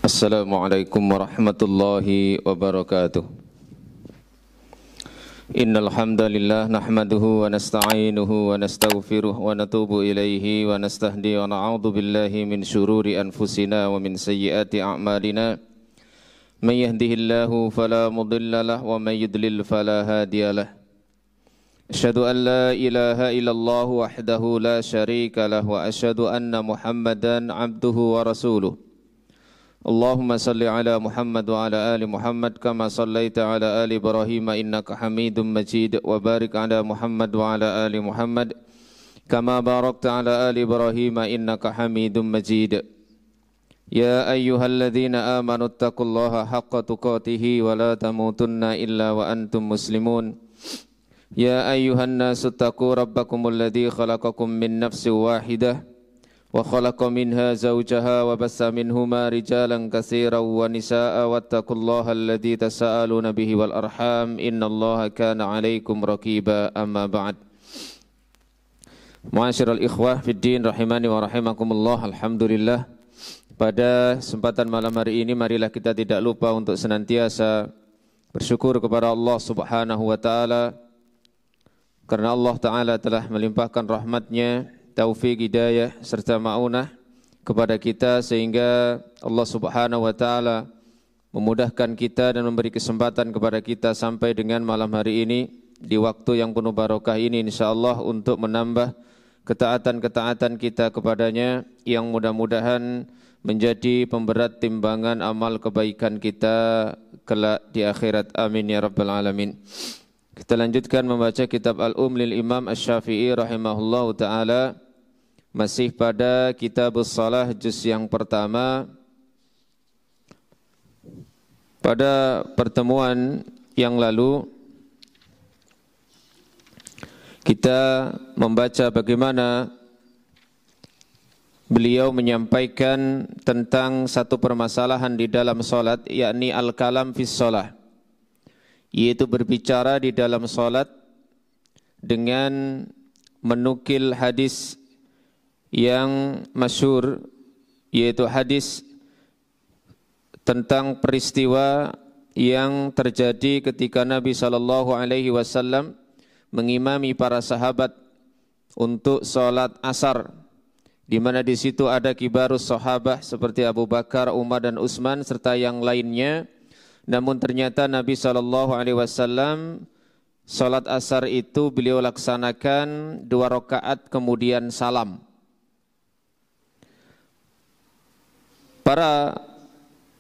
Assalamualaikum warahmatullahi wabarakatuh. Innal hamdalillah nahmaduhu wa nasta'inuhu wa nastaghfiruh wa natubu ilaihi wa nastahdi wa na'udzu billahi min syururi anfusina wa min sayyiati a'malina. May yahdihillahu fala mudilla lahu wa may yudlil fala hadiyalah. Asyhadu an la ilaha illallah wahdahu la syarika lahu wa asyhadu anna Muhammadan abduhu wa rasuluh. Allahumma salli ala Muhammad wa ala ali Muhammad kama sallaita ala ali Ibrahim innaka Hamidum Majid wa barik ala Muhammad wa ala ali Muhammad kama barakta ala ali Ibrahim innaka Hamidum Majid. Ya ayyuhalladzina amanu taqullaha haqqa tuqatih wa la tamutunna illa wa antum muslimun. Ya ayyuhan nasu taqu rabbakumul ladzi khalaqakum min nafsin wahidah وخلق منها زوجها وبث منهما رجالا كثيرا ونساء واتقوا الله الذي تساءلون به والأرحام إن الله كان عليكم رقيبا أما بعد. Ma'asyiral ikhwah fid din rahimani wa rahimakumullah. Alhamdulillah, pada kesempatan malam hari ini marilah kita tidak lupa untuk senantiasa bersyukur kepada Allah Subhanahu wa taala karena Allah taala telah melimpahkan rahmat-Nya, taufik, hidayah serta ma'unah kepada kita sehingga Allah Subhanahu wa taala memudahkan kita dan memberi kesempatan kepada kita sampai dengan malam hari ini di waktu yang penuh barokah ini insyaallah untuk menambah ketaatan-ketaatan kita kepadanya yang mudah-mudahan menjadi pemberat timbangan amal kebaikan kita kelak di akhirat. Amin ya rabbal alamin. Kita lanjutkan membaca kitab Al-Lil Imam Asy-Syafi'i rahimahullahu taala. Masih pada kitab Shalah juz yang pertama. Pada pertemuan yang lalu kita membaca bagaimana beliau menyampaikan tentang satu permasalahan di dalam salat, yakni al-kalam fis shalah, yaitu berbicara di dalam salat dengan menukil hadis yang masyhur, yaitu hadis tentang peristiwa yang terjadi ketika Nabi SAW mengimami para sahabat untuk sholat asar, di mana di situ ada kibarus sahabah seperti Abu Bakar, Umar dan Utsman serta yang lainnya. Namun ternyata Nabi SAW sholat asar itu beliau laksanakan 2 rakaat kemudian salam. Para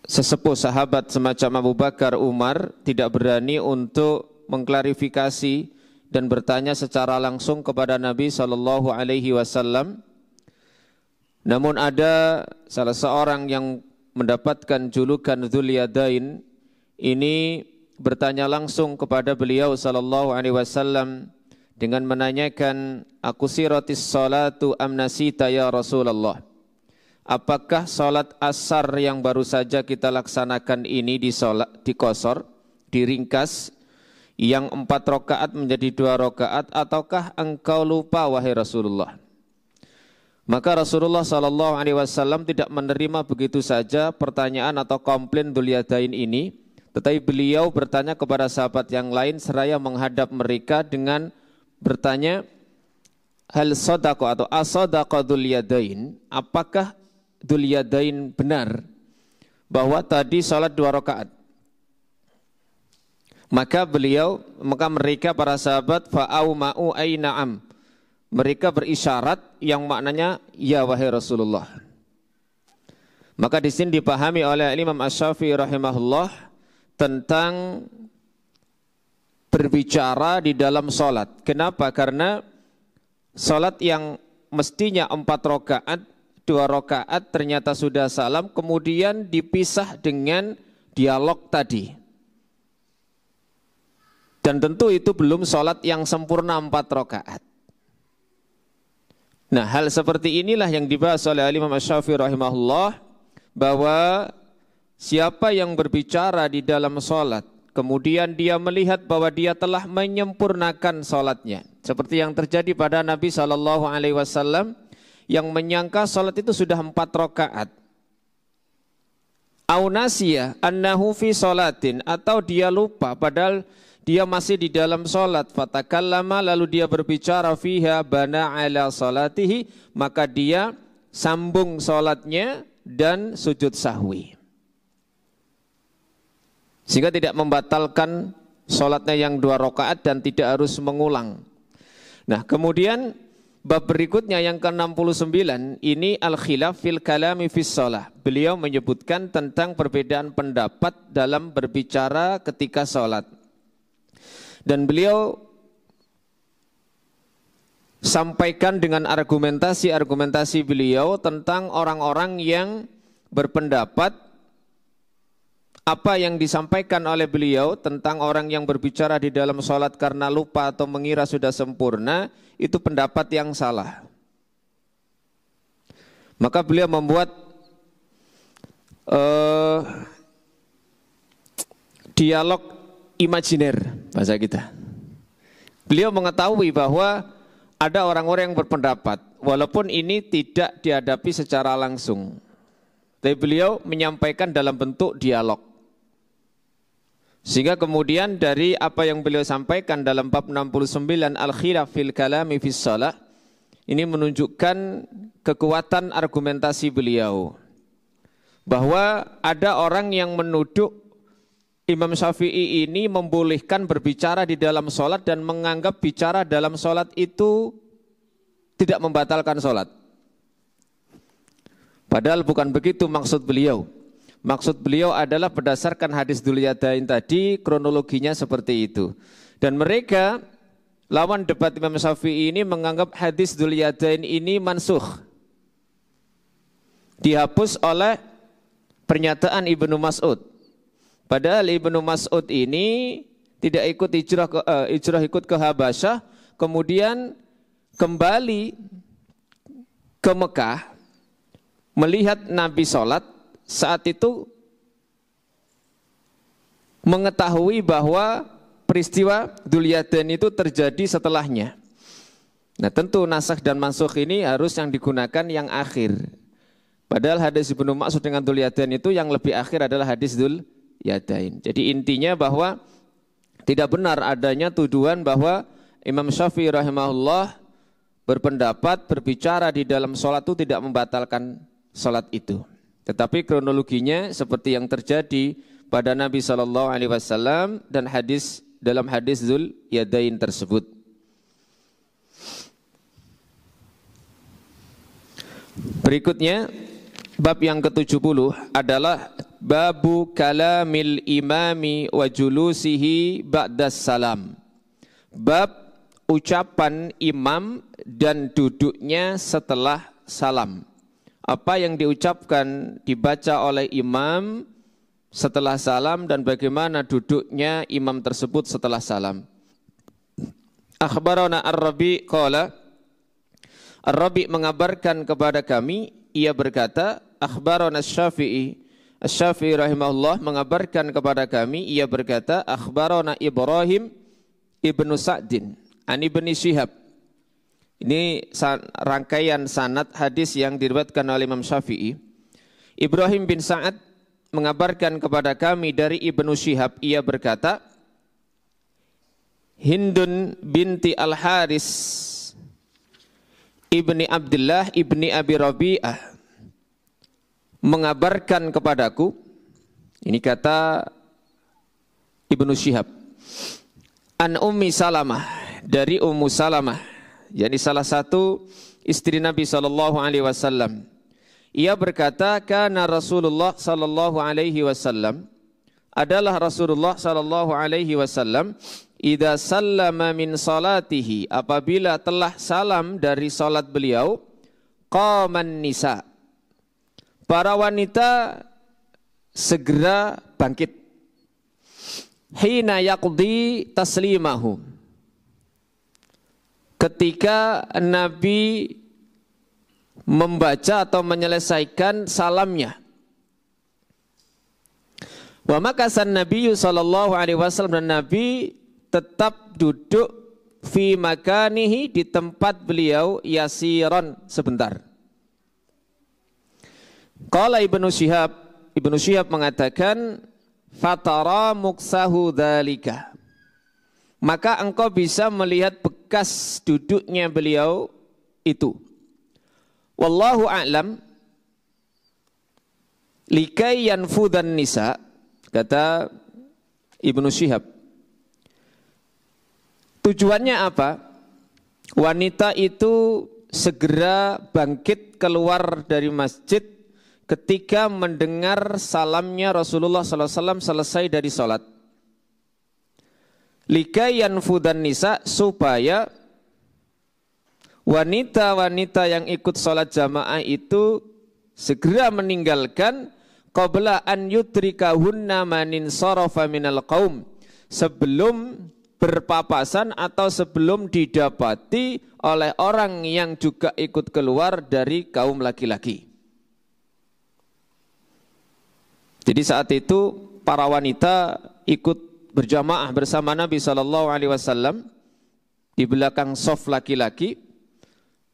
sesepuh sahabat semacam Abu Bakar, Umar tidak berani untuk mengklarifikasi dan bertanya secara langsung kepada Nabi SAW. Namun ada salah seorang yang mendapatkan julukan Dzul Yadain ini bertanya langsung kepada beliau SAW dengan menanyakan, "Aqusiratis salatu am nasita ya Rasulullah?" Apakah salat asar yang baru saja kita laksanakan ini dikosor, diringkas, yang 4 rakaat menjadi 2 rakaat, ataukah engkau lupa wahai Rasulullah? Maka Rasulullah SAW tidak menerima begitu saja pertanyaan atau komplain Dzul Yadain ini, tetapi beliau bertanya kepada sahabat yang lain seraya menghadap mereka dengan bertanya, hal sadaqa atau asadaqa Dzul Yadain, apakah Dzul Yadain benar bahwa tadi salat 2 rakaat? Maka mereka para sahabat fa'auma'u ay na'am, mereka berisyarat yang maknanya ya wahai Rasulullah. Maka di sini dipahami oleh Imam Asy-Syafi'i rahimahullah tentang berbicara di dalam salat. Kenapa? Karena salat yang mestinya 4 rakaat, 2 rakaat ternyata sudah salam, kemudian dipisah dengan dialog tadi. Dan tentu itu belum salat yang sempurna 4 rakaat. Nah, hal seperti inilah yang dibahas oleh Imam Asy-Syafi'i rahimahullah, bahwa siapa yang berbicara di dalam salat kemudian dia melihat bahwa dia telah menyempurnakan salatnya, seperti yang terjadi pada Nabi SAW yang menyangka salat itu sudah 4 rakaat. au nasiya annahu fi sholatin, atau dia lupa padahal dia masih di dalam sholat, fatakallama, lalu dia berbicara fiha bana ala sholatihi, maka dia sambung sholatnya dan sujud sahwi, sehingga tidak membatalkan sholatnya yang 2 rakaat dan tidak harus mengulang. Nah, kemudian bab berikutnya yang ke-69 ini al-khilaf fil kalami fis shalah. Beliau menyebutkan tentang perbedaan pendapat dalam berbicara ketika sholat. Dan beliau sampaikan dengan argumentasi beliau tentang orang-orang yang berpendapat apa yang disampaikan oleh beliau tentang orang yang berbicara di dalam sholat karena lupa atau mengira sudah sempurna, itu pendapat yang salah. Maka beliau membuat dialog imajiner, bahasa kita. Beliau mengetahui bahwa ada orang-orang yang berpendapat, walaupun ini tidak dihadapi secara langsung, tapi beliau menyampaikan dalam bentuk dialog. Sehingga kemudian dari apa yang beliau sampaikan dalam bab 69 al-khilaf fil kalami fis shalah, ini menunjukkan kekuatan argumentasi beliau. Bahwa ada orang yang menuduh Imam Syafi'i ini membolehkan berbicara di dalam sholat dan menganggap bicara dalam sholat itu tidak membatalkan sholat. Padahal bukan begitu maksud beliau. Maksud beliau adalah berdasarkan hadis Dzul Yadain tadi, kronologinya seperti itu. Dan mereka, lawan debat Imam Syafi'i ini menganggap hadis Dzul Yadain ini mansukh, dihapus oleh pernyataan Ibnu Mas'ud. Padahal Ibnu Mas'ud ini tidak ikut hijrah ikut ke Habasyah, kemudian kembali ke Mekah, melihat Nabi sholat, saat itu mengetahui bahwa peristiwa Dzul Yadain itu terjadi setelahnya. Nah, tentu nasakh dan mansukh ini harus yang digunakan yang akhir. Padahal hadis Ibnu Mas'ud dengan Dzul Yadain itu yang lebih akhir adalah hadis Dzul Yadain. Jadi intinya bahwa tidak benar adanya tuduhan bahwa Imam Syafi'i rahimahullah berpendapat berbicara di dalam sholat itu tidak membatalkan sholat itu. Tetapi kronologinya seperti yang terjadi pada Nabi SAW dan dalam hadis Dzul Yadain tersebut. Berikutnya bab yang ke-70 adalah babu kalamil imami wa julusihi ba'das salam. Bab ucapan imam dan duduknya setelah salam. Apa yang diucapkan, dibaca oleh imam setelah salam dan bagaimana duduknya imam tersebut setelah salam. Akhbarana Ar-Rabi qala, Ar-Rabi mengabarkan kepada kami, ia berkata, akhbarana Asy-Syafi'i, Asy-Syafi'i rahimahullah mengabarkan kepada kami, ia berkata, akhbarana Ibrahim ibnu Sa'din an Ibni Syihab. Ini rangkaian sanad hadis yang diriwayatkan oleh Imam Syafi'i. Ibrahim bin Sa'ad mengabarkan kepada kami dari Ibnu Syihab, ia berkata, Hindun binti Al-Haris ibni Abdullah ibni Abi Rabi'ah mengabarkan kepadaku, ini kata Ibnu Syihab, an Ummi Salamah, dari Ummu Salamah, yakni salah satu istri Nabi SAW. Ia berkata, kana Rasulullah SAW, adalah Rasulullah SAW, idza sallama min salatihi, apabila telah salam dari salat beliau, qaman nisa, para wanita segera bangkit, hina yaqdi taslimahu, ketika Nabi membaca atau menyelesaikan salamnya. Wa makasan Nabiyyu sallallahu alaihi wasallam, dan Nabi tetap duduk fi makanihi, di tempat beliau, yasiran, sebentar. Qala Ibnu Syihab, Ibnu Syihab mengatakan fatara muksahu dzalika, maka engkau bisa melihat bekas duduknya beliau itu. Wallahu a'lam, likai yanfudan nisa, kata Ibnu Syihab, tujuannya apa? Wanita itu segera bangkit keluar dari masjid ketika mendengar salamnya Rasulullah SAW selesai dari sholat. Likai yanfudan nisa, supaya wanita-wanita yang ikut sholat jamaah itu segera meninggalkan qabla an yudrikahunna manin sarafa minal qaum, sebelum berpapasan atau sebelum didapati oleh orang yang juga ikut keluar dari kaum laki-laki. Jadi saat itu para wanita ikut berjamaah bersama Nabi SAW di belakang shaf laki-laki,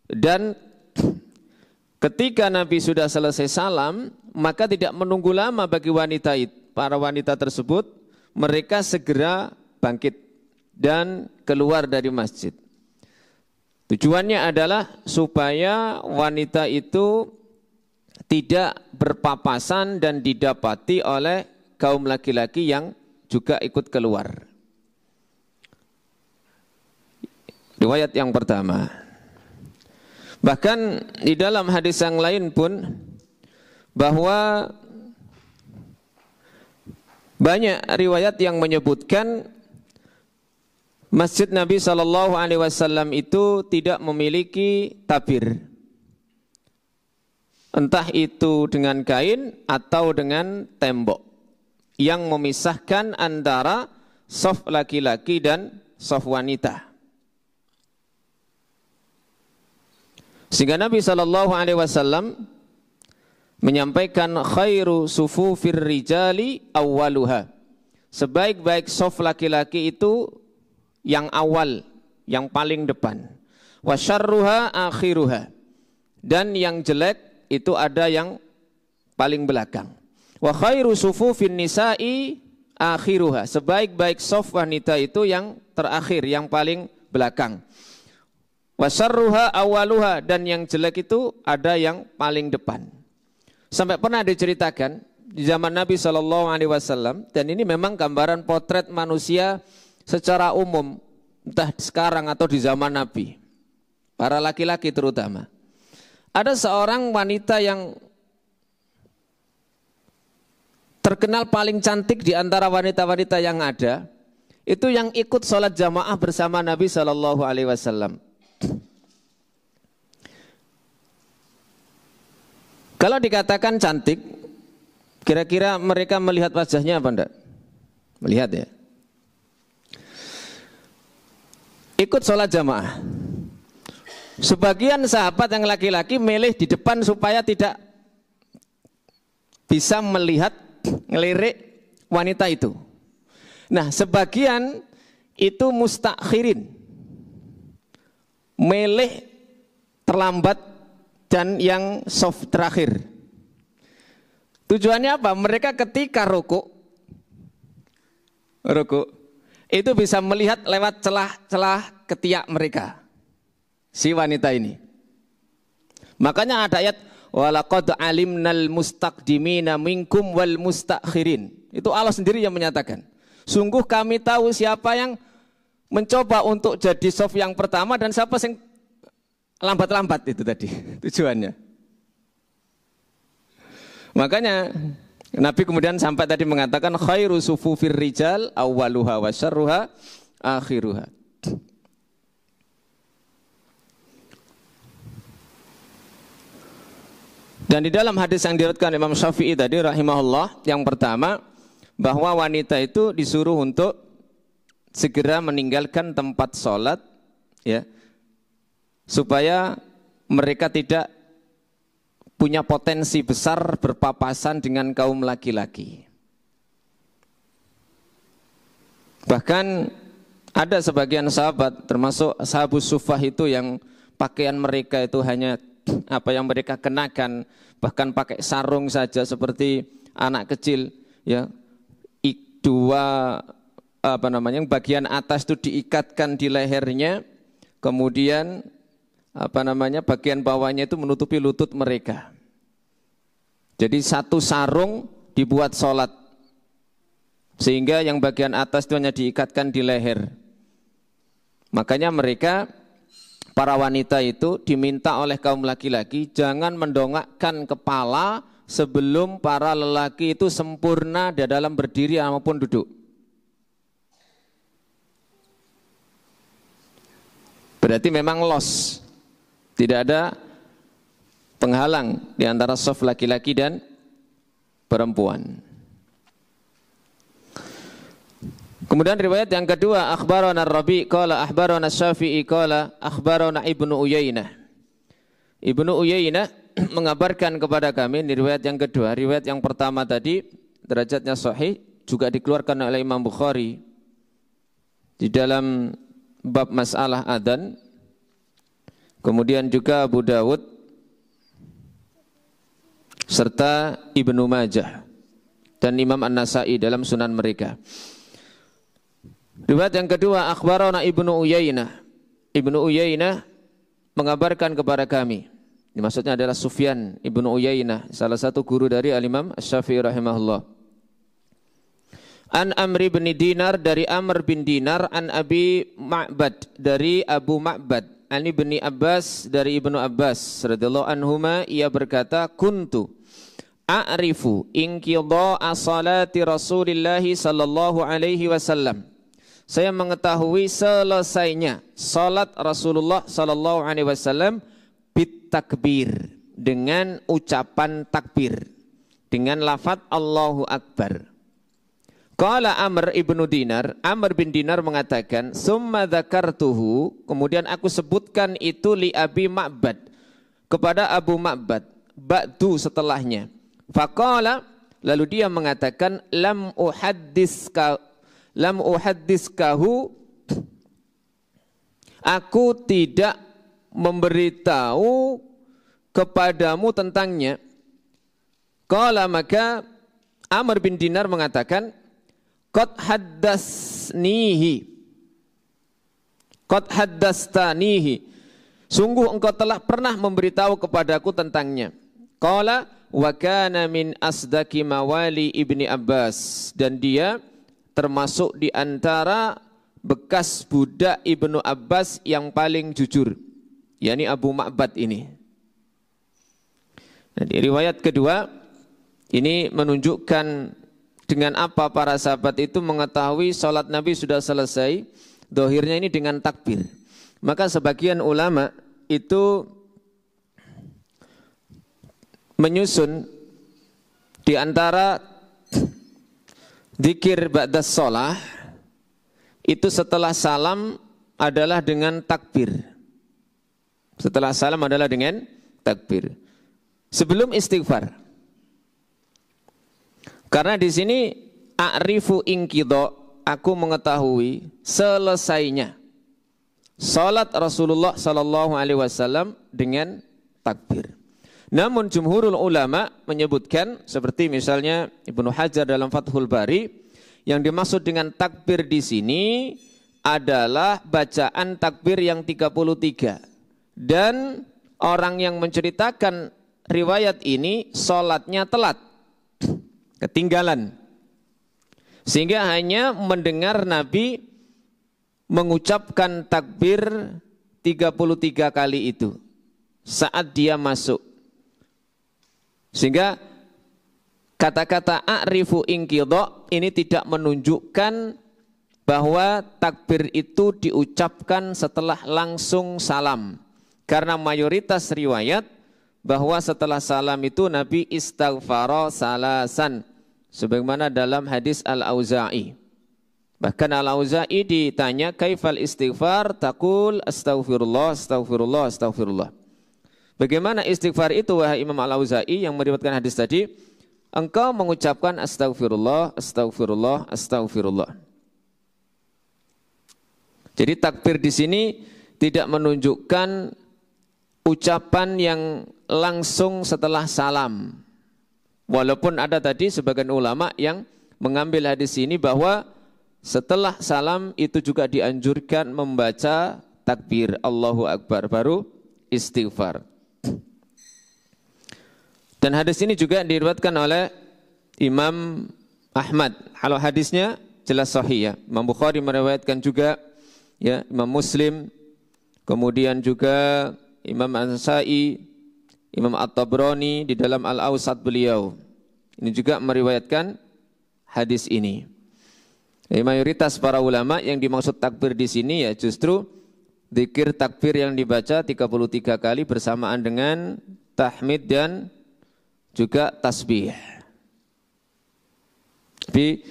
dan ketika Nabi sudah selesai salam, maka tidak menunggu lama bagi para wanita tersebut, mereka segera bangkit dan keluar dari masjid. Tujuannya adalah supaya wanita itu tidak berpapasan dan didapati oleh kaum laki-laki yang juga ikut keluar. Riwayat yang pertama. Bahkan di dalam hadis yang lain pun, bahwa banyak riwayat yang menyebutkan Masjid Nabi SAW itu tidak memiliki tabir, entah itu dengan kain atau dengan tembok yang memisahkan antara shaf laki-laki dan shaf wanita. Sehingga Nabi SAW menyampaikan khairu sufufir rijali awwaluha, sebaik-baik shaf laki-laki itu yang awal, yang paling depan. Wa syarruha akhiruha, dan yang jelek itu ada yang paling belakang. Wa khairu sufufin nisa'i akhiruha, sebaik-baik shaf wanita itu yang terakhir, yang paling belakang. Wasarruha awaluha, dan yang jelek itu ada yang paling depan. Sampai pernah diceritakan di zaman Nabi SAW, dan ini memang gambaran potret manusia secara umum, entah sekarang atau di zaman Nabi, para laki-laki terutama. Ada seorang wanita yang terkenal paling cantik di antara wanita-wanita yang ada, itu yang ikut sholat jamaah bersama Nabi SAW. Kalau dikatakan cantik, kira-kira mereka melihat wajahnya apa enggak? Melihat ya. Ikut sholat jamaah. Sebagian sahabat yang laki-laki milih di depan supaya tidak bisa melihat, ngelirik wanita itu. Nah, sebagian itu mustakhirin, milih terlambat dan yang soft terakhir. Tujuannya apa? Mereka ketika rukuk itu bisa melihat lewat celah-celah ketiak mereka, si wanita ini. Makanya ada ayat walaqad alimnal mustaqdimina minkum wal mustakhirin. Itu Allah sendiri yang menyatakan, sungguh kami tahu siapa yang mencoba untuk jadi soft yang pertama dan siapa yang lambat-lambat. Itu tadi tujuannya. Makanya Nabi kemudian sampai tadi mengatakan khairu sufufir rijal awwaluha wa syarruha akhiruha. Dan di dalam hadis yang diriwayatkan Imam Syafi'i tadi rahimahullah, yang pertama bahwa wanita itu disuruh untuk segera meninggalkan tempat sholat, ya, supaya mereka tidak punya potensi besar berpapasan dengan kaum laki-laki. Bahkan ada sebagian sahabat, termasuk sahabus sufah itu, yang pakaian mereka itu hanya apa yang mereka kenakan, bahkan pakai sarung saja, seperti anak kecil, ya, dua bagian atas itu diikatkan di lehernya, kemudian bagian bawahnya itu menutupi lutut mereka. Jadi satu sarung dibuat sholat, sehingga yang bagian atas itu hanya diikatkan di leher. Makanya mereka, para wanita itu diminta oleh kaum laki-laki jangan mendongakkan kepala sebelum para lelaki itu sempurna di dalam berdiri maupun duduk. Berarti memang los, tidak ada penghalang di antara shaf laki-laki dan perempuan. Kemudian riwayat yang kedua, akhbarana Rabi qala akhbarana Syafi'i qala akhbarana Ibnu Uyainah. Ibnu Uyainah mengabarkan kepada kami, ini riwayat yang kedua. Riwayat yang pertama tadi derajatnya sahih, juga dikeluarkan oleh Imam Bukhari di dalam bab masalah adzan. Kemudian juga Abu Dawud serta Ibnu Majah dan Imam An-Nasai dalam sunan mereka. Riwayat yang kedua, akhbarana Ibnu Uyainah. Ibnu Uyainah mengabarkan kepada kami. Ini maksudnya adalah Sufyan Ibnu Uyainah, salah satu guru dari Al-Imam Asy-Syafi'i rahimahullah. An Amr bin Dinar, dari Amr bin Dinar, an Abi Ma'bad, dari Abu Ma'bad, an Ibni Abbas, dari Ibnu Abbas radhiyallahu anhuma, ia berkata, kuntu a'rifu inqidha'a salati Rasulillah sallallahu alaihi wasallam. Saya mengetahui selesainya salat Rasulullah sallallahu alaihi wasallam bit takbir, dengan ucapan takbir, dengan lafaz Allahu Akbar. Qala Amr ibnu Dinar, Amr bin Dinar mengatakan, summa dzakartuhu, kemudian aku sebutkan itu li Abi Ma'bad, kepada Abu Ma'bad, ba'du setelahnya. Faqala, lalu dia mengatakan, lam uhaddiskahu, aku tidak memberitahu kepadamu tentangnya. Qala, maka Amr bin Dinar mengatakan, qad haddastanihi, sungguh engkau telah pernah memberitahu kepadaku tentangnya. Qala wa kana min asdaqi mawali Ibni Abbas, dan dia termasuk di antara bekas budak Ibnu Abbas yang paling jujur, yakni Abu Ma'bad ini. Nah, di riwayat kedua ini menunjukkan dengan apa para sahabat itu mengetahui salat Nabi sudah selesai, dohirnya ini dengan takbir. Maka sebagian ulama itu menyusun di antara zikir ba'das shalah itu setelah salam adalah dengan takbir. Setelah salam adalah dengan takbir. Sebelum istighfar. Karena di sini a'rifu inqidha, aku mengetahui selesainya salat Rasulullah sallallahu alaihi wasallam dengan takbir. Namun jumhurul ulama menyebutkan, seperti misalnya Ibnu Hajar dalam Fathul Bari, yang dimaksud dengan takbir di sini adalah bacaan takbir yang 33. Dan orang yang menceritakan riwayat ini salatnya telat, ketinggalan, sehingga hanya mendengar Nabi mengucapkan takbir 33 kali itu saat dia masuk. Sehingga kata-kata a'rifu inqidha ini tidak menunjukkan bahwa takbir itu diucapkan setelah langsung salam, karena mayoritas riwayat bahwa setelah salam itu Nabi istaghfara salasan, sebagaimana dalam hadis Al-Auza'i. Bahkan Al-Auza'i ditanya, kaifal istighfar, taqul astaghfirullah, astaghfirullah, astaghfirullah. Bagaimana istighfar itu wahai Imam Al-Auza'i yang meriwayatkan hadis tadi? Engkau mengucapkan astaghfirullah, astaghfirullah, astaghfirullah. Jadi takbir di sini tidak menunjukkan ucapan yang langsung setelah salam. Walaupun ada tadi sebagian ulama yang mengambil hadis ini bahwa setelah salam itu juga dianjurkan membaca takbir Allahu Akbar baru istighfar. Dan hadis ini juga diriwayatkan oleh Imam Ahmad. Kalau hadisnya jelas sahih ya. Imam Bukhari meriwayatkan juga ya, Imam Muslim, kemudian juga Imam An-Nasa'i, Imam At-Tabrani di dalam Al-Awsat beliau. Ini juga meriwayatkan hadis ini. Jadi mayoritas para ulama yang dimaksud takbir di sini ya justru zikir takbir yang dibaca 33 kali bersamaan dengan tahmid dan juga tasbih. Tapi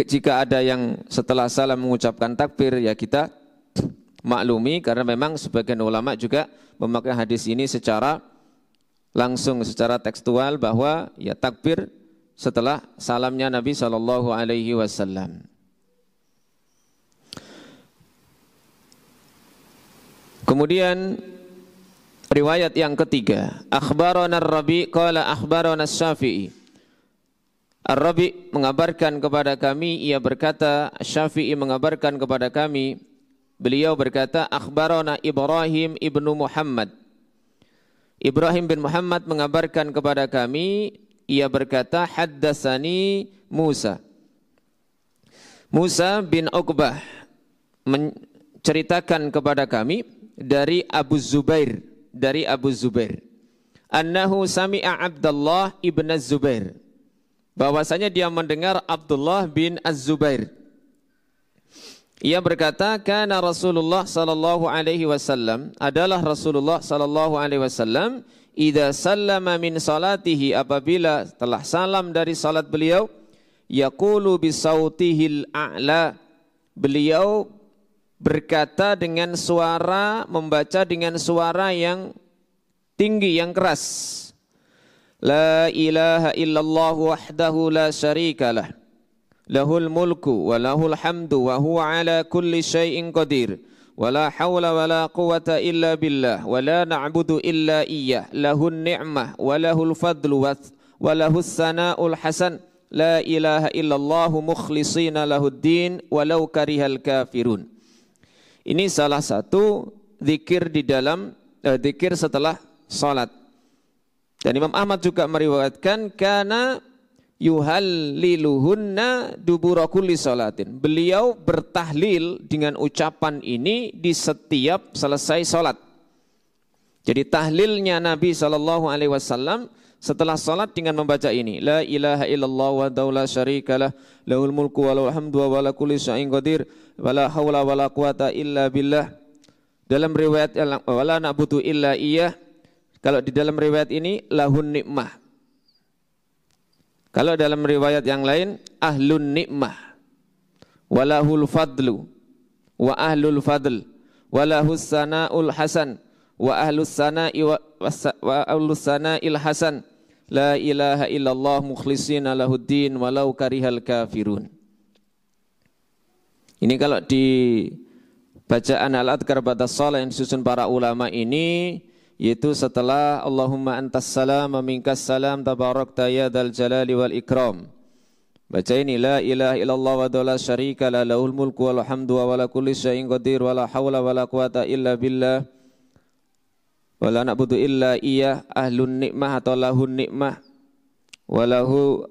jika ada yang setelah salam mengucapkan takbir ya kita maklumi karena memang sebagian ulama juga memakai hadis ini secara langsung, secara tekstual bahwa ya takbir setelah salamnya Nabi SAW. Kemudian riwayat yang ketiga, akhbarana Ar-Rabi qala akhbarana Asy-Syafi'i. Ar-Rabi mengabarkan kepada kami, ia berkata, Syafi'i mengabarkan kepada kami, beliau berkata, akhbarana Ibrahim ibnu Muhammad. Ibrahim bin Muhammad mengabarkan kepada kami, ia berkata, haddatsani Musa. Musa bin Uqbah menceritakan kepada kami dari Abu Zubair, annahu sami'a Abdullah ibn Az-Zubair, bahwasanya dia mendengar Abdullah bin Az-Zubair. Ia berkata, kana Rasulullah sallallahu alaihi wasallam, adalah Rasulullah sallallahu alaihi wasallam, idza sallama min salatihi, apabila telah salam dari salat beliau, yaqulu bisautihil a'la, beliau berkata dengan suara, membaca dengan suara yang tinggi, yang keras. La ilaha illallah wahdahu la syarikalah, lahul mulku wa lahul hamdu wa huwa ala kulli syai'in qadir, wa la hawla wa la quwata illa billah, wa la na'budu illa iyyah, lahun ni'mah wa lahul fadlu wa lahus sana'ul hasan, la ilaha illallah mukhlisina lahuddin walau karihal kafirun. Ini salah satu zikir di dalam zikir setelah salat. Dan Imam Ahmad juga meriwayatkan kana yuhalliluhunna dubura kulli salatin. Beliau bertahlil dengan ucapan ini di setiap selesai salat. Jadi tahlilnya Nabi SAW setelah salat dengan membaca ini, la ilaha illallah wa la syarikalah, lahul mulku wa lahul hamdu wa ala kulli syai'in qadir, wa la haula wa la quwata illa billah. Dalam riwayat wa la na'budu illa iyyah. Kalau di dalam riwayat ini lahun nikmah. Kalau dalam riwayat yang lain ahlun nikmah, walahul fadlu wa ahlul fadl, walahus sana'ul hasan wa ahlus sana'i wa ahlus sana'il hasan, la ilaha illallah mukhlisina lahuddin walau karihal kafirun. Ini kalau di bacaan al-adhkar ba'da shalah yang disusun para ulama ini, yaitu setelah Allahumma antas salam wa minkas salam tabarakta ya dzal jalali wal ikram. Baca ini la ilaha illallah wa la syarika la lahul mulku wal hamdu wa la kulli syai'in qadir wa la haula wa la quwata illa billah wa la na'budu illa iyyah, ahlun nikmah atau lahun nikmah, walahul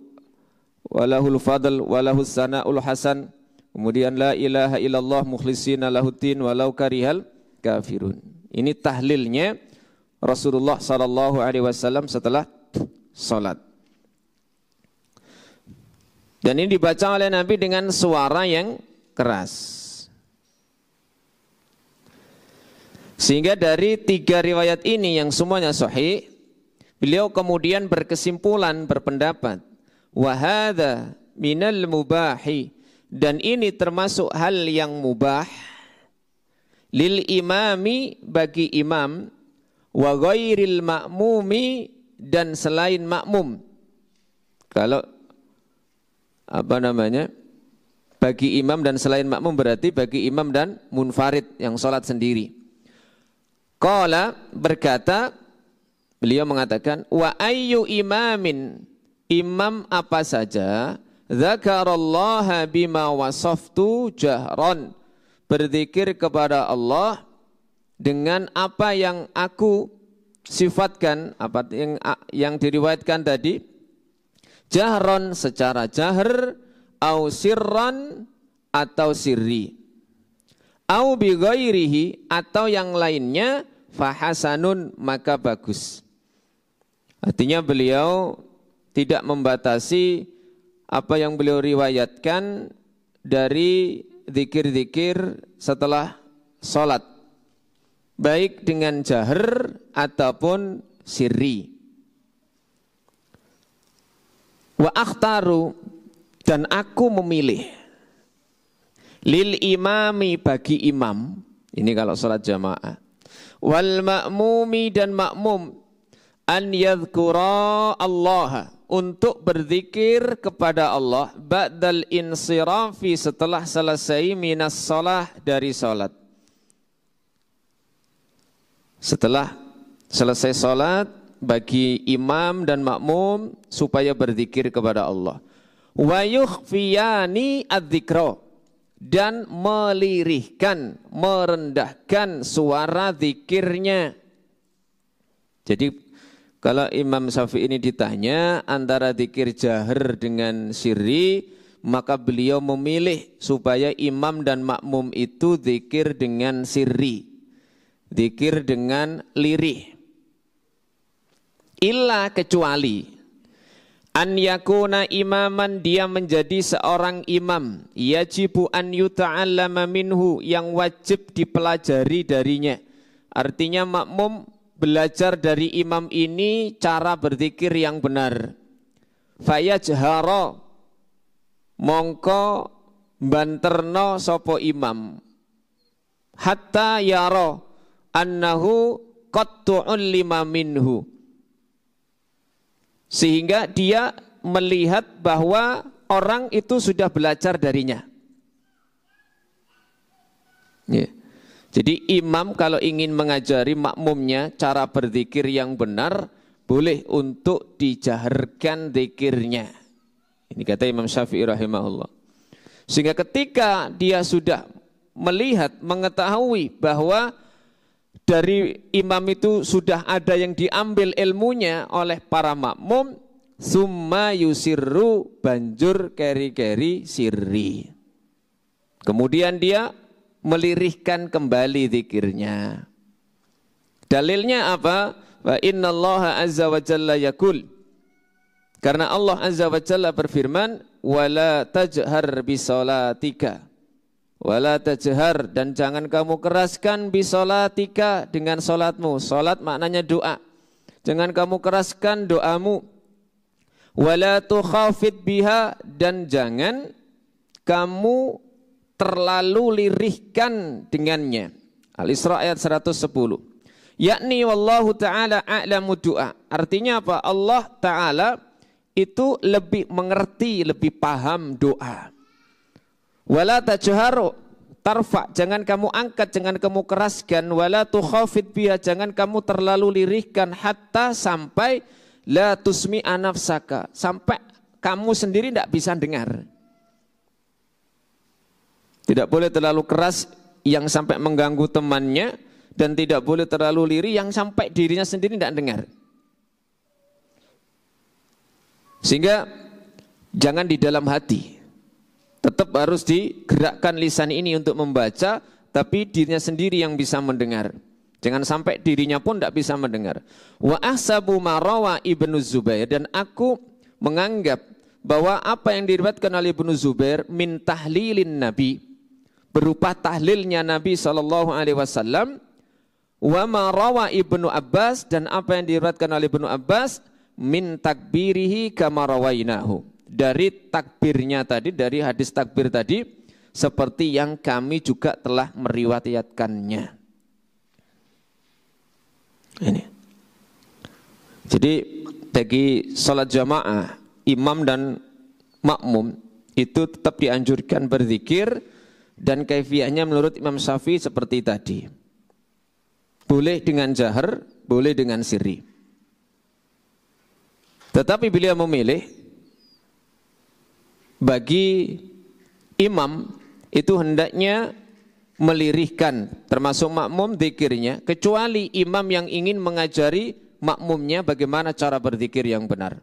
fadl walahus sana'ul hasan. Kemudian la ilaha illallah mukhlisina lahuddin walau karihal kafirun. Ini tahlilnya Rasulullah sallallahu alaihi wasallam setelah salat. Dan ini dibaca oleh Nabi dengan suara yang keras. Sehingga dari tiga riwayat ini yang semuanya sahih, beliau kemudian berkesimpulan, berpendapat, wa hadza minal mubahi, dan ini termasuk hal yang mubah, lil imami, bagi imam, wa ghairil ma'mumi, dan selain makmum. Kalau bagi imam dan selain makmum berarti bagi imam dan munfarid yang sholat sendiri. Qala, berkata, beliau mengatakan, wa ayyu imamin imam apa saja, dzakarallaha bima wasaftu jahran, berzikir kepada Allah dengan apa yang aku sifatkan, apa yang diriwayatkan tadi, jahron secara jahr, au sirran atau sirri, au bi ghairihi atau yang lainnya, fahasanun maka bagus. Artinya beliau tidak membatasi apa yang beliau riwayatkan dari zikir-zikir setelah sholat, baik dengan jahr ataupun sirri. Wa akhtaru, dan aku memilih, lil imami bagi imam, ini kalau sholat jamaah, wal ma'mumi dan makmum, an yadhkura Allah, untuk berzikir kepada Allah, ba'dal insirafi, setelah selesai minas sholah, dari sholat. Setelah selesai sholat, bagi imam dan makmum supaya berzikir kepada Allah. Wa yukhfiyani adzikra, dan melirihkan, merendahkan suara zikirnya. Jadi kalau Imam Syafi'i ini ditanya antara zikir jahr dengan sirri, maka beliau memilih supaya imam dan makmum itu zikir dengan sirri, zikir dengan lirih. Illa, kecuali an yakuna imaman, dia menjadi seorang imam, yajibu an yuta'allama minhu, yang wajib dipelajari darinya. Artinya makmum belajar dari imam ini cara berzikir yang benar. Fayajhara, mongko banterno sopo imam, hatta yaro annahu qad tu'allima minhu, sehingga dia melihat bahwa orang itu sudah belajar darinya. Yeah. Jadi imam kalau ingin mengajari makmumnya cara berzikir yang benar, boleh untuk dijaharkan zikirnya. Ini kata Imam Syafi'i rahimahullah. Sehingga ketika dia sudah melihat, mengetahui bahwa dari imam itu sudah ada yang diambil ilmunya oleh para makmum, summa yusirru, banjur keri-keri sirri. Kemudian dia melirihkan kembali zikirnya. Dalilnya apa? Wa innallaha azza wa jalla yaqul, karena Allah azza wa jalla berfirman, wala tajhar bisolatika, wala tajhar, dan jangan kamu keraskan bisolatika, dengan solatmu. Solat maknanya doa. Jangan kamu keraskan doamu. Wala tukhafid biha, dan jangan kamu terlalu lirihkan dengannya. Al-Isra ayat 110. Yakni wallahu ta'ala a'lamu du'a. Artinya apa? Allah ta'ala itu lebih mengerti, lebih paham doa. Wala tajharu tarfa, jangan kamu angkat, jangan kamu keraskan. Wala tukhafid biha, jangan kamu terlalu lirihkan. Hatta, sampai la tusmi'a nafsaka, sampai kamu sendiri tidak bisa dengar. Tidak boleh terlalu keras yang sampai mengganggu temannya, dan tidak boleh terlalu lirih yang sampai dirinya sendiri tidak dengar. Sehingga jangan di dalam hati, tetap harus digerakkan lisan ini untuk membaca, tapi dirinya sendiri yang bisa mendengar. Jangan sampai dirinya pun tidak bisa mendengar. Wa ahsabu ma rawa Ibnu Zubair, dan aku menganggap bahwa apa yang diriwayatkan oleh Ibnu Zubair min tahlilin Nabi, berupa tahlilnya Nabi SAW, wa ma rawa Ibnu Abbas, dan apa yang diriwayatkan oleh Ibnu Abbas min takbirihi kama rawainahu, dari takbirnya tadi, dari hadis takbir tadi, seperti yang kami juga telah meriwayatkannya. Ini. Jadi bagi salat jamaah, imam dan makmum itu tetap dianjurkan berzikir, dan kaifiahnya menurut Imam Syafi'i seperti tadi. Boleh dengan jahr, boleh dengan sirri. Tetapi beliau memilih bagi imam itu hendaknya melirihkan, termasuk makmum zikirnya, kecuali imam yang ingin mengajari makmumnya bagaimana cara berzikir yang benar.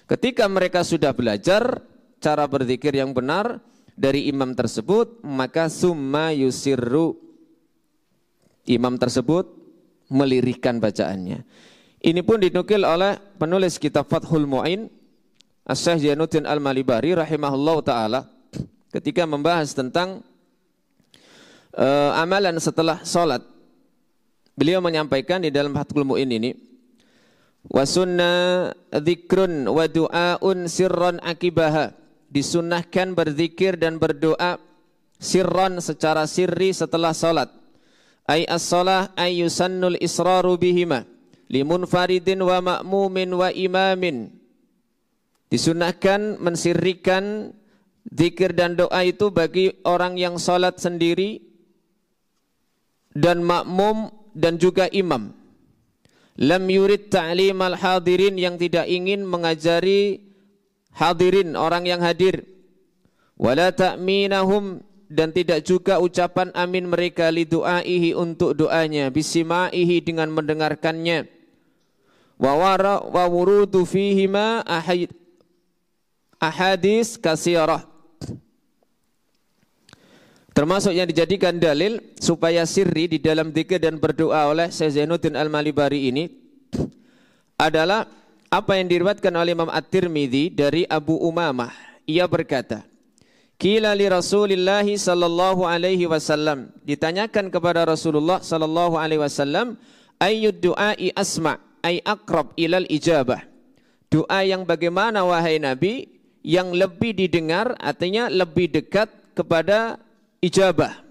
Ketika mereka sudah belajar cara berzikir yang benar dari imam tersebut, maka summa yusirru, imam tersebut melirihkan bacaannya. Ini pun dinukil oleh penulis kitab Fathul Mu'in, Asy-Syaikh Jainuddin Al-Malibari rahimahullah ta'ala, ketika membahas tentang amalan setelah sholat. Beliau menyampaikan di dalam Fathul Mu'in ini, wa sunna dzikrun wa du'aun sirran akibaha, disunnahkan berzikir dan berdoa sirran secara sirri setelah sholat. Ay as-shalah ay yusannul israru bihima limunfaridin wa ma'mumin wa imamin. Disunnahkan mensirrikan zikir dan doa itu bagi orang yang sholat sendiri dan makmum dan juga imam. Lam yurid ta'lim al-hadirin, yang tidak ingin mengajari hadirin, orang yang hadir. Wala ta'minahum, dan tidak juga ucapan amin mereka li du'aihi, untuk doanya, bisima'ihi, dengan mendengarkannya. Wa wurudu fihima ahadis kasirah, termasuk yang dijadikan dalil supaya sirri di dalam zikir dan berdoa oleh Syekh Zainuddin Al-Malibari ini adalah apa yang diriwayatkan oleh Imam At-Tirmidzi dari Abu Umamah. Ia berkata, qila li Rasulillah sallallahu alaihi wasallam, ditanyakan kepada Rasulullah sallallahu alaihi wasallam, ayyud du'ai asma' ay aqrab ilal ijabah, doa yang bagaimana wahai Nabi yang lebih didengar, artinya lebih dekat kepada ijabah.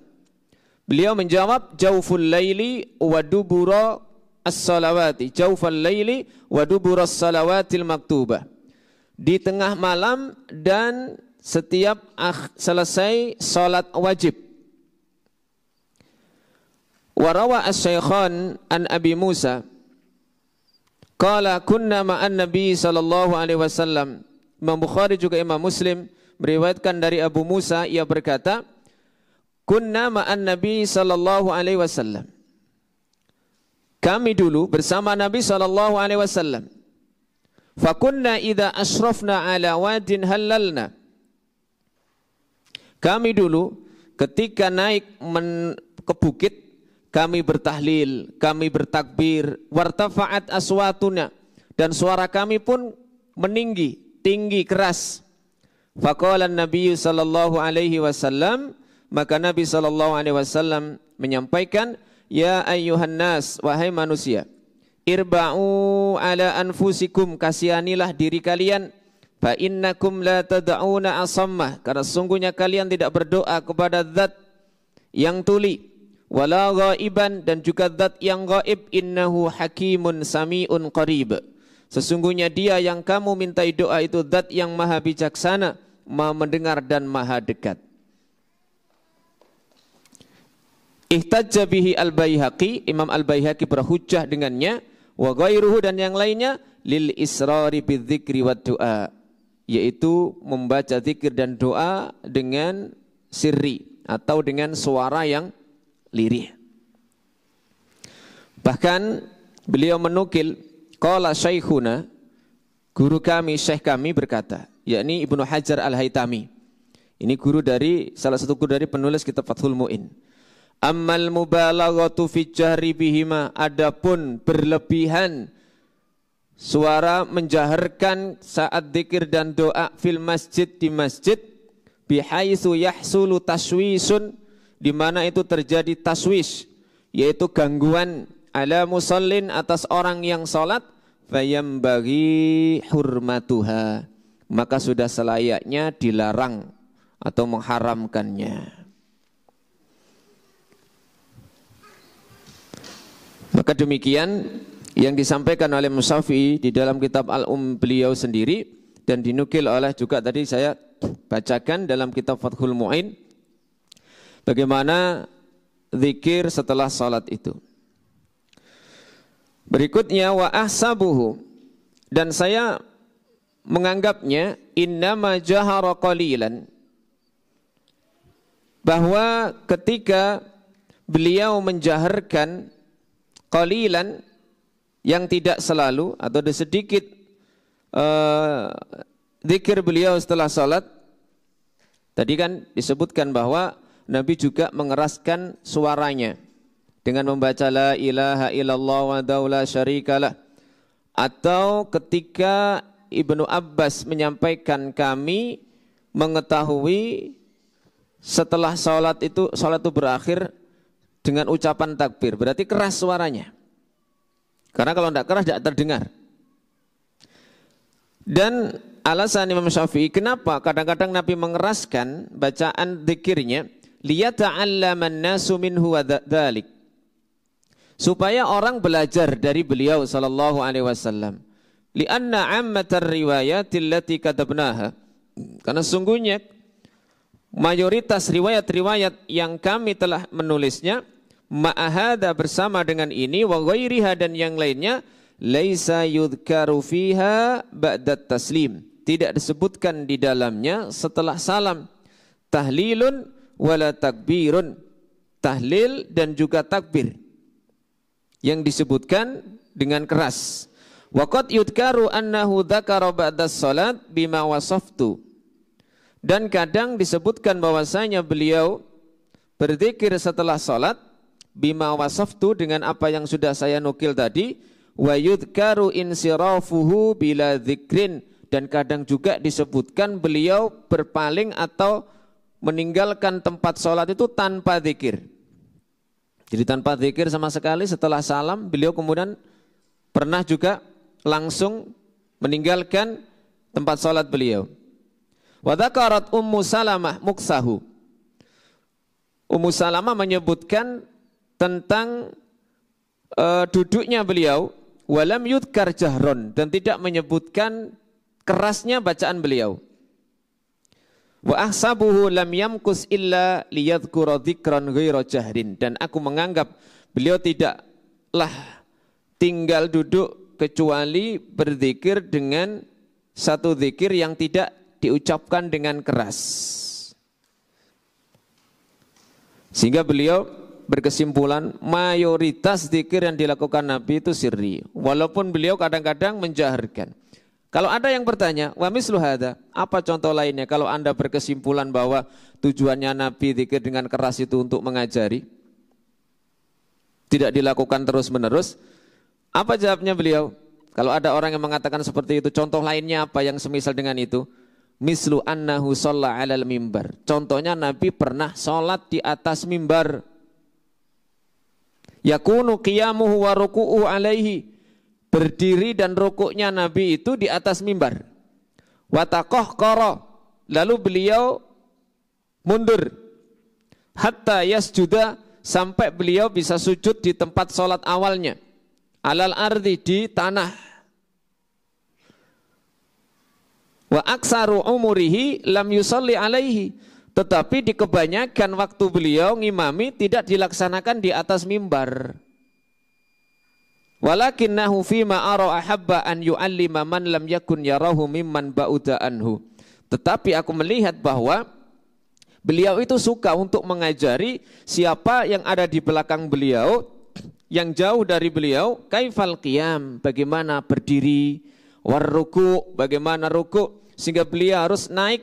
Beliau menjawab, jauful laili wa dubura as-salawati, jauful laili wa dubura as-salawatil maktubah, di tengah malam dan setiap selesai salat wajib. Warawa as-syaikhan an Abi Musa qala kunna ma'an Nabi sallallahu alaihi wasallam. Imam Bukhari juga Imam Muslim meriwayatkan dari Abu Musa, ia berkata, kunna ma'an Nabi sallallahu alaihi wasallam, kami dulu bersama Nabi sallallahu alaihi wasallam. Fa kunna idza ashrafna ala wadin halalna, kami dulu ketika naik ke bukit, kami bertahlil, kami bertakbir, wartafa'at aswatuna, dan suara kami pun meninggi, tinggi, keras. Faqala an-nabiy sallallahu alaihi wasallam, maka Nabi sallallahu alaihi wasallam menyampaikan, ya ayyuhan nas, wahai manusia, irba'u ala anfusikum, kasihanilah diri kalian, fa innakum la tad'una asammah, karena sungguhnya kalian tidak berdoa kepada zat yang tuli, wala ghaiban, dan juga zat yang gaib, innahu hakimun sami'un qarib, sesungguhnya dia yang kamu mintai doa itu zat yang maha bijaksana, maha mendengar dan maha dekat. Ihtajja bihi al-Baihaqi, Imam al-Baihaqi berhujjah dengannya, wa ghairuhu, dan yang lainnya, lil israri bidzikri wad du'a, yaitu membaca zikir dan doa dengan sirri atau dengan suara yang lirih. Bahkan beliau menukil, qala syaikhuna, guru kami, syekh kami berkata, yakni Ibnu Hajar Al-Haytami. Ini guru dari, salah satu guru dari penulis kitab Fathul Mu'in. Ammal mubalaghatu fi jahri bihima, adapun berlebihan suara menjaharkan saat zikir dan doa fil masjid, di masjid, bihaitsu yahsulu taswisun, di mana itu terjadi taswis, yaitu gangguan, ala musallin, atas orang yang salat, fayambaghi hurmatuha, maka sudah selayaknya dilarang atau mengharamkannya. Maka demikian yang disampaikan oleh Musyafi'i di dalam kitab beliau sendiri, dan dinukil oleh juga tadi saya bacakan dalam kitab Fathul Mu'in, bagaimana zikir setelah salat itu. Berikutnya, wa ahsabuhu, dan saya menganggapnya innama jahara qalilan, bahwa ketika beliau menjaharkan qalilan, yang tidak selalu atau ada sedikit zikir beliau setelah salat. Tadi kan disebutkan bahwa Nabi juga mengeraskan suaranya dengan membaca la ilaha illallah wa la syarikalah. Atau ketika Ibnu Abbas menyampaikan, kami mengetahui setelah salat itu berakhir dengan ucapan takbir, berarti keras suaranya. Karena kalau tidak keras tidak terdengar. Dan alasan Imam Syafi'i kenapa kadang-kadang Nabi mengeraskan bacaan zikirnya, liyata'allaman nasu minhu wa dzalik, supaya orang belajar dari beliau sallallahu alaihi wasallam. Lianna ammatar riwayatil lati katabnaha, karena sungguhnya mayoritas riwayat-riwayat yang kami telah menulisnya, ma'ahada bersama dengan ini, wa ghairiha dan yang lainnya, laisa yudhkaru fiha ba'dat taslim, tidak disebutkan di dalamnya setelah salam tahlilun wala takbirun, tahlil dan juga takbir yang disebutkan dengan keras. Wa qad yudhkaru annahu dzakara ba'das salat bima wasaftu, dan kadang disebutkan bahwasanya beliau berzikir setelah salat bima wasaftu, dengan apa yang sudah saya nukil tadi, wa yudhkaru insirafuhu bila dzikrin, dan kadang juga disebutkan beliau berpaling atau meninggalkan tempat sholat itu tanpa zikir. Jadi tanpa zikir sama sekali, setelah salam beliau kemudian pernah juga langsung meninggalkan tempat sholat beliau. Wa dzakarat Ummu Salamah muksahu, Ummu Salamah menyebutkan tentang duduknya beliau, walam yudkar jahron, dan tidak menyebutkan kerasnya bacaan beliau. Wa ahsabuhu lam yamkus illa liyadhkura dzikran ghaira jahrin, dan aku menganggap beliau tidaklah tinggal duduk kecuali berzikir dengan satu zikir yang tidak diucapkan dengan keras. Sehingga beliau berkesimpulan mayoritas zikir yang dilakukan Nabi itu sirri, walaupun beliau kadang-kadang menjaharkan. Kalau ada yang bertanya, wa mislu hadza, apa contoh lainnya kalau Anda berkesimpulan bahwa tujuannya Nabi zikir dengan keras itu untuk mengajari, tidak dilakukan terus-menerus? Apa jawabnya beliau? Kalau ada orang yang mengatakan seperti itu, contoh lainnya apa yang semisal dengan itu? Mislu annahu shalla 'alal mimbar. Contohnya Nabi pernah sholat di atas mimbar. Yakunu qiyamuhu wa ruku'u alaihi. Berdiri dan rukuknya Nabi itu di atas mimbar. Wa taqahqara. Lalu beliau mundur. Hatta yasjuda, sampai beliau bisa sujud di tempat sholat awalnya. Alal ardi, di tanah. Wa aksaru umurihi lam yusalli alaihi, tetapi di kebanyakan waktu beliau ngimami tidak dilaksanakan di atas mimbar. Walakinnahu fima ara ahabba an yu'allima man lam yakun yarahu mimman ba'uda anhu. Tetapi aku melihat bahwa beliau itu suka untuk mengajari siapa yang ada di belakang beliau, yang jauh dari beliau, kaifal qiyam, bagaimana berdiri, war ruku', bagaimana ruku', sehingga beliau harus naik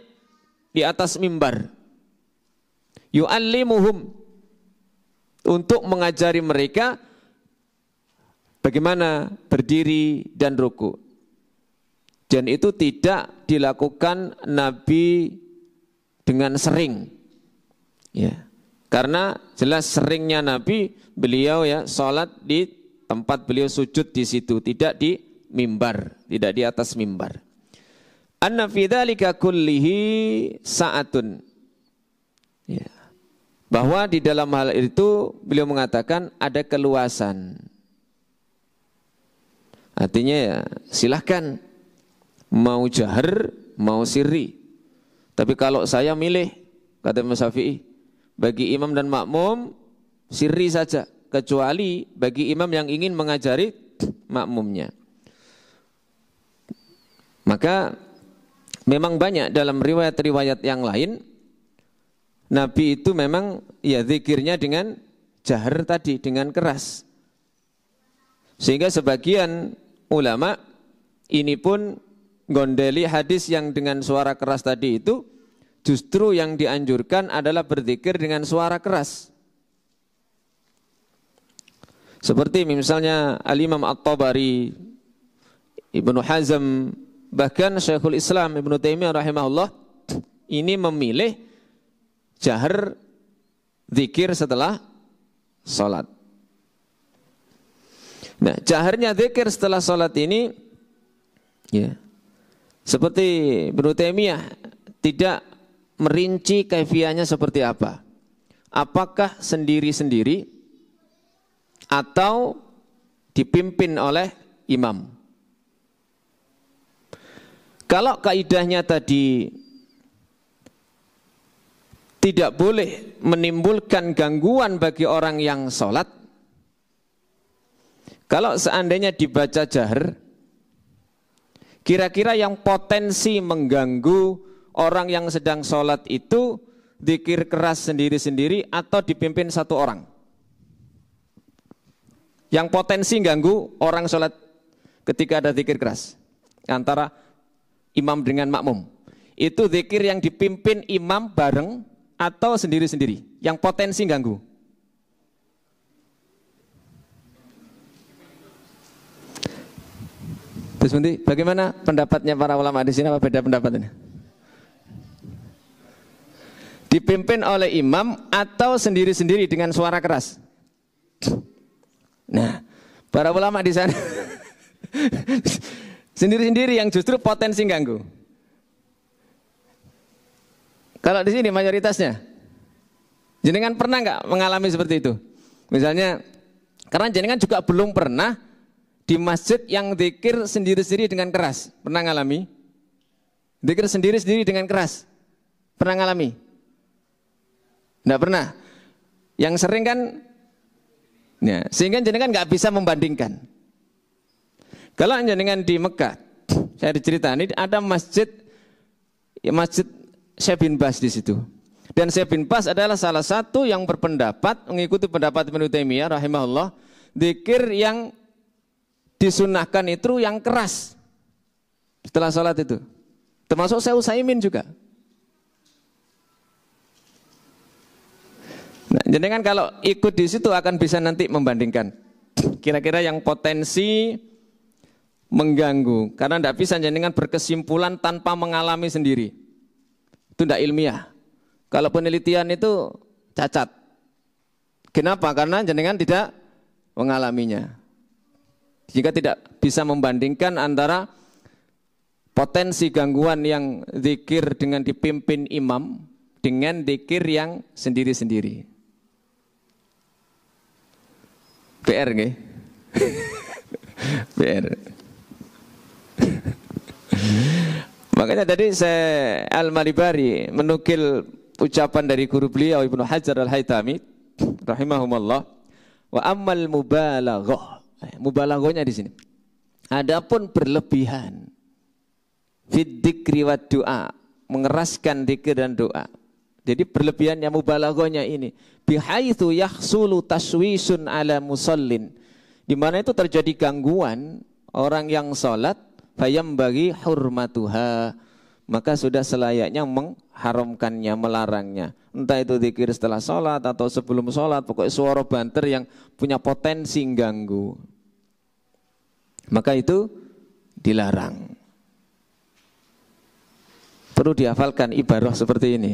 di atas mimbar. Yu'allimuhum, untuk mengajari mereka bagaimana berdiri dan ruku'. Dan itu tidak dilakukan Nabi dengan sering. Ya. Karena jelas seringnya Nabi, beliau ya salat di tempat beliau sujud di situ, tidak di mimbar, tidak di atas mimbar. Anna fi dzalika kullihi sa'atun. Ya. Bahwa di dalam hal itu beliau mengatakan ada keluasan. Artinya ya silahkan mau jahar, mau sirri. Tapi kalau saya milih, kata Imam Syafi'i, bagi imam dan makmum sirri saja, kecuali bagi imam yang ingin mengajari makmumnya. Maka memang banyak dalam riwayat-riwayat yang lain Nabi itu memang ya zikirnya dengan jahar tadi, dengan keras. Sehingga sebagian ulama ini pun gondeli hadis yang dengan suara keras tadi itu, justru yang dianjurkan adalah berzikir dengan suara keras. Seperti misalnya Al-Imam At-Tabari, Ibnu Hazm, bahkan Syekhul Islam Ibnu Taimiyah rahimahullah ini memilih jahar zikir setelah sholat. Nah, jaharnya zikir setelah sholat ini ya, seperti Ibnu Taimiyah tidak merinci kaifiahnya seperti apa. Apakah sendiri-sendiri atau dipimpin oleh imam. Kalau kaidahnya tadi tidak boleh menimbulkan gangguan bagi orang yang sholat, kalau seandainya dibaca jahar, kira-kira yang potensi mengganggu orang yang sedang sholat itu zikir keras sendiri-sendiri atau dipimpin satu orang? Yang potensi ganggu orang sholat ketika ada zikir keras antara imam dengan makmum, itu zikir yang dipimpin imam bareng atau sendiri-sendiri yang potensi ganggu? Terus nanti bagaimana pendapatnya para ulama di sini? Apa beda pendapatnya? Dipimpin oleh imam atau sendiri-sendiri dengan suara keras? Nah, para ulama di sana sendiri-sendiri yang justru potensi ganggu. Kalau di sini mayoritasnya, jenengan pernah nggak mengalami seperti itu? Misalnya, karena jenengan juga belum pernah di masjid yang zikir sendiri-sendiri dengan keras. Pernah ngalami? Zikir sendiri-sendiri dengan keras. Pernah ngalami? Nggak pernah. Yang sering kan, ya, sehingga jenengan nggak bisa membandingkan. Kalau jenengan di Mekah, saya diceritakan ini ada masjid, ya masjid Syekh bin Baz di situ. Dan Syekh bin Baz adalah salah satu yang berpendapat mengikuti pendapat Ibnu Taimiyah rahimahullah, zikir yang disunahkan itu yang keras setelah sholat itu. Termasuk Syekh Utsaimin juga. Nah, jenengan kalau ikut di situ akan bisa nanti membandingkan kira-kira yang potensi mengganggu, karena tidak bisa jenengan berkesimpulan tanpa mengalami sendiri. Itu tidak ilmiah. Kalau penelitian itu cacat. Kenapa? Karena jenengan tidak mengalaminya. Jika tidak bisa membandingkan antara potensi gangguan yang zikir dengan dipimpin imam dengan zikir yang sendiri-sendiri. PR nggih? PR. Makanya tadi saya Al-Malibari menukil ucapan dari guru beliau Ibnu Hajar Al-Haytami rahimahumullah, wa ammal mubalaghah. Mubalaghahnya di sini. Adapun berlebihan fid dzikri wad du'a, mengeraskan zikir dan doa. Jadi berlebihannya mubalaghahnya ini bihaitsu yahsulu taswisun ala musallin, di mana itu terjadi gangguan orang yang salat, fayambaghi hurmatuha, maka sudah selayaknya mengharamkannya, melarangnya. Entah itu zikir setelah sholat atau sebelum sholat, pokoknya suara banter yang punya potensi ganggu, maka itu dilarang. Perlu dihafalkan ibarah seperti ini.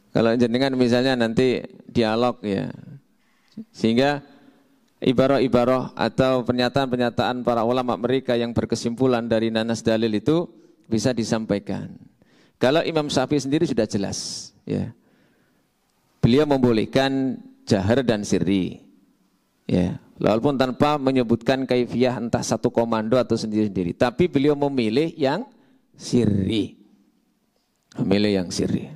Kalau jenengan misalnya nanti dialog ya, sehingga ibarah-ibarah atau pernyataan-pernyataan para ulama mereka yang berkesimpulan dari nanas dalil itu bisa disampaikan. Kalau Imam Syafi'i sendiri sudah jelas, ya, beliau membolehkan jahar dan sirri, ya, walaupun tanpa menyebutkan kaifiyah entah satu komando atau sendiri-sendiri, tapi beliau memilih yang sirri, memilih yang sirri.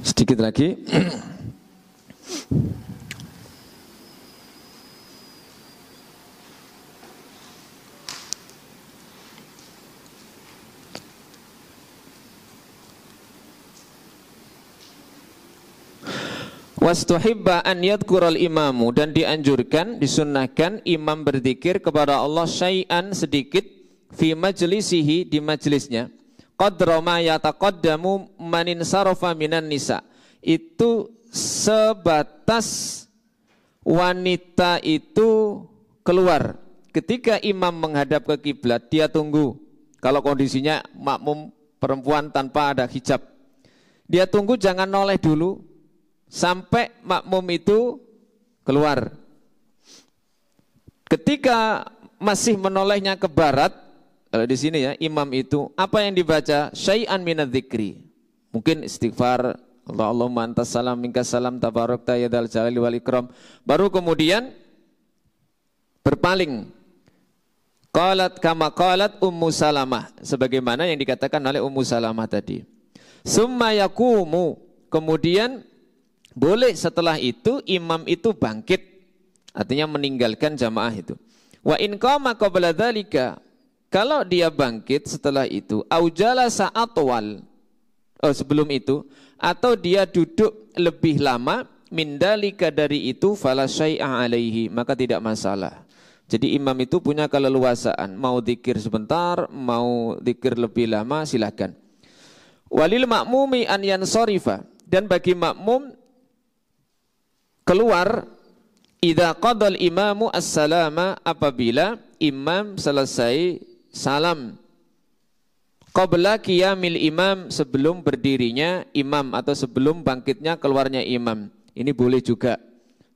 Sedikit lagi. Wastuhibba an yadhkural imamu, dan dianjurkan, disunnahkan imam berzikir kepada Allah syai'an sedikit fi majlisihi, di majlisnya, qadra ma yataqaddamu man insarafa minan nisa, itu sebatas wanita itu keluar. Ketika imam menghadap ke kiblat, dia tunggu. Kalau kondisinya makmum perempuan tanpa ada hijab, dia tunggu, jangan noleh dulu sampai makmum itu keluar. Ketika masih menolehnya ke barat, kalau di sini ya, imam itu apa yang dibaca? Syai'an minadzikri. Mungkin istighfar, Allahumma antas salam minkas salam tabarakta ya dzal jalali wal ikram. Baru kemudian berpaling. Qalat kama qalat Ummu Salamah, sebagaimana yang dikatakan oleh Ummu Salamah tadi. Summa yakumu, kemudian boleh setelah itu imam itu bangkit, artinya meninggalkan jamaah itu. Wa in qama qabla dzalika, kalau dia bangkit setelah itu, au jalasa atwal, sebelum itu, atau dia duduk lebih lama, min dalika, dari itu, fala syai'a alaihi, maka tidak masalah. Jadi imam itu punya keleluasaan, mau zikir sebentar, mau zikir lebih lama, silakan. Walil makmumi an yansorifa, dan bagi makmum keluar, idza qadal imamu as-salama, apabila imam selesai salam, qabla qiyamil imam, sebelum berdirinya imam atau sebelum bangkitnya keluarnya imam. Ini boleh juga.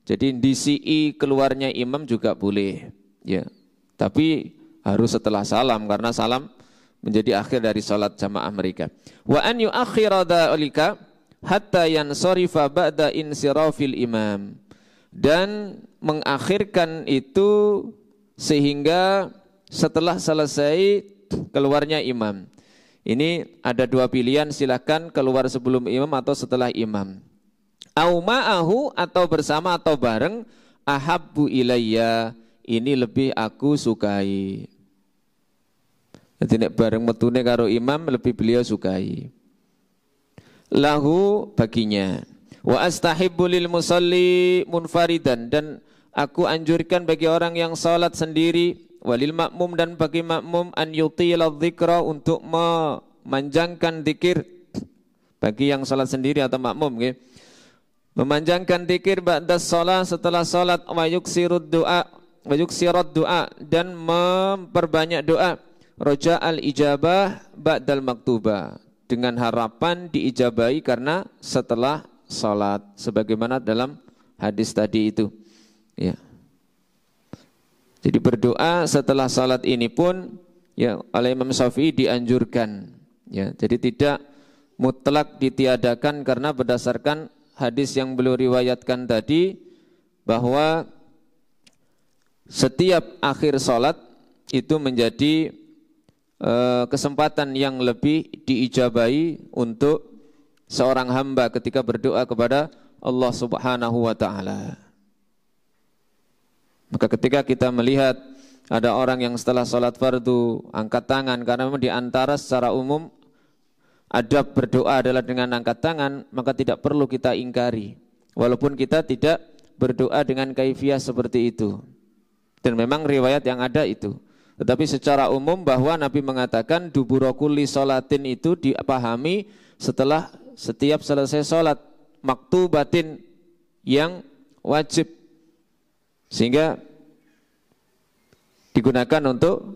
Jadi DCI keluarnya imam juga boleh. Ya, tapi harus setelah salam, karena salam menjadi akhir dari salat jamaah mereka. Wa an yu'akhkhira dzalika hatta yansarifa ba'da insirafil imam, dan mengakhirkan itu sehingga setelah selesai keluarnya imam. Ini ada dua pilihan, silakan keluar sebelum imam atau setelah imam. Au ma'ahu, atau bersama atau bareng, ahabbu ilayya, ini lebih aku sukai. Jadi nek bareng metune karo imam lebih beliau sukai. Lahu, baginya. Wa astahibbu lil musalli munfaridan, dan aku anjurkan bagi orang yang salat sendiri, walil makmum, dan bagi makmum, an yutila dzikra, untuk memanjangkan zikir, bagi yang salat sendiri atau makmum, okay? Memanjangkan zikir ba'da shalah, setelah salat, wa yuksirud du'a, dan memperbanyak doa, roja al ijabah ba'dal maktubah, dengan harapan diijabahi karena setelah salat, sebagaimana dalam hadis tadi itu, ya. Jadi berdoa setelah salat ini pun, ya, oleh Imam Syafi'i dianjurkan, ya. Jadi tidak mutlak ditiadakan, karena berdasarkan hadis yang beliau riwayatkan tadi, bahwa setiap akhir salat itu menjadi kesempatan yang lebih diijabahi untuk seorang hamba ketika berdoa kepada Allah Subhanahu wa ta'ala. Maka ketika kita melihat ada orang yang setelah salat fardu angkat tangan, karena memang di antara secara umum adab berdoa adalah dengan angkat tangan, maka tidak perlu kita ingkari, walaupun kita tidak berdoa dengan kaifiyah seperti itu. Dan memang riwayat yang ada itu. Tetapi secara umum bahwa Nabi mengatakan dubura kulli sholatin itu dipahami setelah setiap selesai sholat maktubatin yang wajib, sehingga digunakan untuk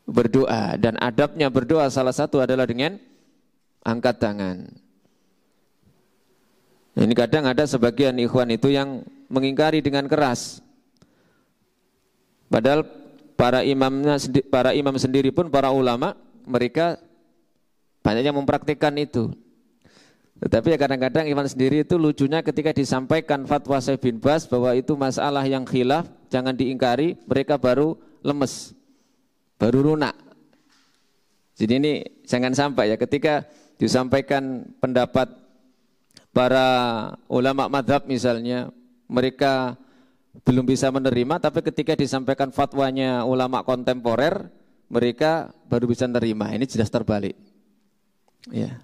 berdoa. Dan adabnya berdoa salah satu adalah dengan angkat tangan. Ini kadang ada sebagian ikhwan itu yang mengingkari dengan keras. Padahal para imam sendiri pun, para ulama, mereka banyak yang mempraktikkan itu. Tetapi ya kadang-kadang imam sendiri itu lucunya ketika disampaikan fatwa Syekh bin Baz bahwa itu masalah yang khilaf, jangan diingkari, mereka baru lemes, baru lunak. Jadi ini jangan sampai ya, ketika disampaikan pendapat para ulama madhab misalnya, mereka belum bisa menerima, tapi ketika disampaikan fatwanya ulama kontemporer, mereka baru bisa menerima. Ini jelas terbalik, ya.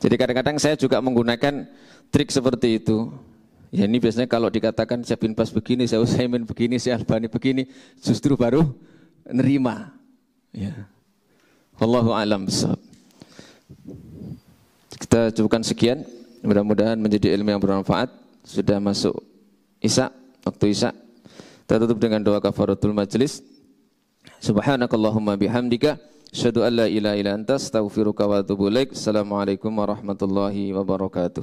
Jadi kadang-kadang saya juga menggunakan trik seperti itu. Ya ini biasanya kalau dikatakan Syekh bin Baz begini, Syekh Utsaimin begini, Syekh Albani begini, justru baru nerima. Ya. Wallahu a'lam bishawab. Kita cukupkan sekian. Mudah-mudahan menjadi ilmu yang bermanfaat. Sudah masuk Isya, waktu Isya. Kita tutup dengan doa kafaratul majlis. Subhanakallahumma bihamdika asyhadu an la ilaha illa anta astaghfiruka wa atubu ilaik. Assalamualaikum warahmatullahi wabarakatuh.